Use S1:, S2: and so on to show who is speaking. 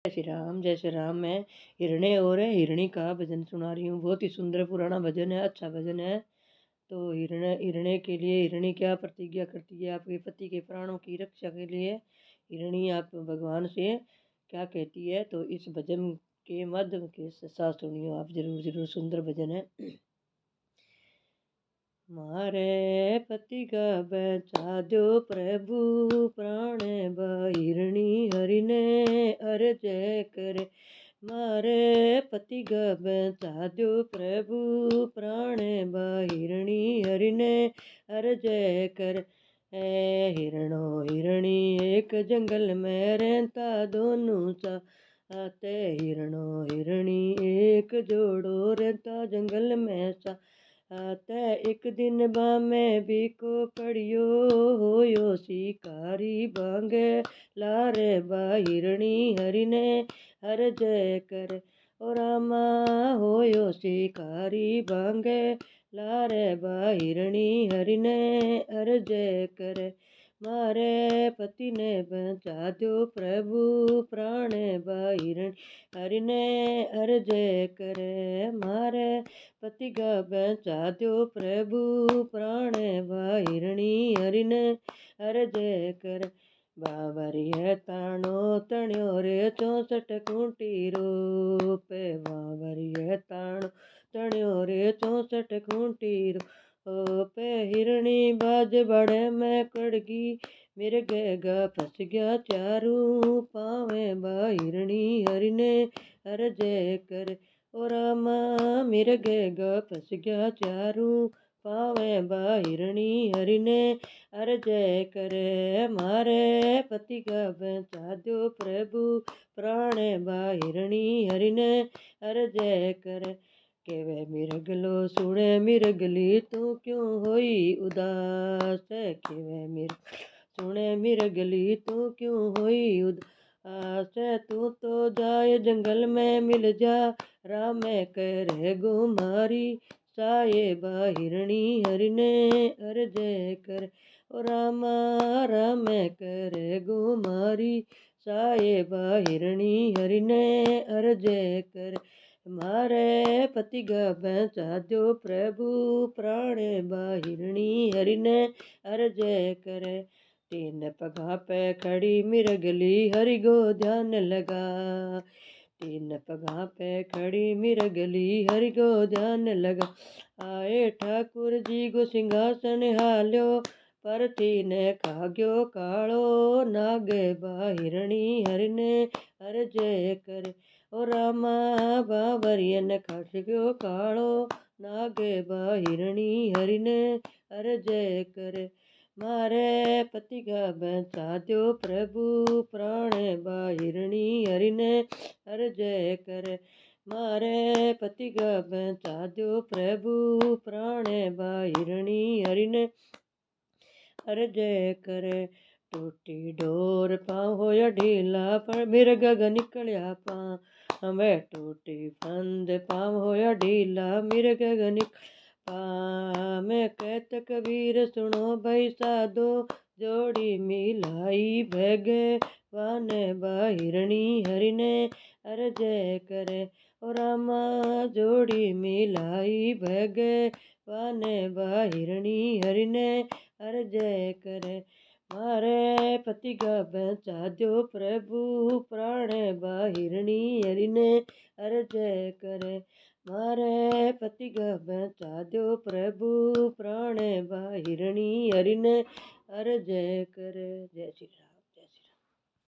S1: जय श्री राम। मैं हिरणे और हिरणी का भजन सुना रही हूँ। बहुत ही सुंदर पुराना भजन है, अच्छा भजन है। तो हिरणे के लिए हिरणी क्या प्रतिज्ञा करती है आपके पति के प्राणों की रक्षा के लिए। हिरणी आप भगवान से क्या कहती है, तो इस भजन के माध्यम के साथ सुनियो आप। जरूर जरूर सुंदर भजन है। मारे पति का बचा दो प्रभु, प्राण हिरणी हरि ने अर्ज करे। मारे पति का बचा दो प्रभु, प्राण हिरणी हरि ने अर्ज कर। हिरणो हिरणी एक जंगल में रहता दोनों साथे। हिरणो हिरणी एक जोड़ो रहता जंगल में सा। एक दिन बामे बिको पड़ियो, होयो शिकारी बांगे लारे। हिरणी हरि ने हर जय कर। ओ रामा होयो शिकारी बांगे लारे। हिरणी हरि ने हर जय कर। मारे पति ने बचा दो प्रभु, प्राण हिरणी हरि ने हर जय करे। मारे पति का बचा दो प्रभु, प्राण हिरणी हरि ने हर जय कर। बाबरी है ताणो तण्यो रे 64 खूंटी रोपे। बाबरी है ताणो तण्यो रे 64 खूंटी रोपे। हिरणी बाज बड़े में कड़गी, मिर्गेगा फंस गया चारू पावे। हिरणी हरि ने हर जय कर। ओ रामा मिर्गेगा फंस गया चारू पावे। हिरणी हरि ने हर जय करे। मारे पति का बचा दो प्रभु, प्राण हिरणी हरि ने हर जय कर। केवे मिर्गलो सुने मिर्गली तू क्यों होई उदास। केवे मिर्ग सुने मिर्गली तू क्यों होई उदास। तू तो जाए जंगल में मिल जा, राम करे गुमारी साहेब। हिरणी हरि ने हर जय कर। ओ रामा राम करे गुमारी साहेब। हिरणी हरि ने हर जय कर। मारे पति का बचा दो प्रभु, प्राण हिरणी हरि ने हर जय करे। तीन पगा पे खड़ी मिर्गली हरि गो ध्यान लगा। तीन पगा पे खड़ी मिर्गली हरि को ध्यान लगा। आए ठाकुर जी को सिंहासन हाल्यो, परथी ने खाग्यो कालो नागे। हिरणी हरि ने हर जय कर। ओ रामा बाबरियन खाग्यो कालो नागे। हिरणी हरि ने हर जय कर। मारे पति का बचा दो प्रभु, प्राण हिरणी हरि ने हर जय कर। मारे पति का बचा दो प्रभु, प्राण हिरणी हरि ने हर जय कर। टूटी डोर पाँव होया ढीला, पर मिर्ग निकलिया पाँ। मैं टूटी फंद पाँव होया ढीला, मिर्ग मैं कहत कबीर सुनो भाई साधो, जोड़ी मिलाई भगे वाने। हिरणी हरि ने हर जय करे। ओ रामा जोड़ी मिलाई भगे वाने। हिरणी हरि ने हर जय करे। मारे पति का बचा दो प्रभु, प्राण हिरणी हरि ने हर जय करे। मारे पति का बचा दो प्रभु, प्राण हिरणी हरि ने हर जय करे। जय श्री राम।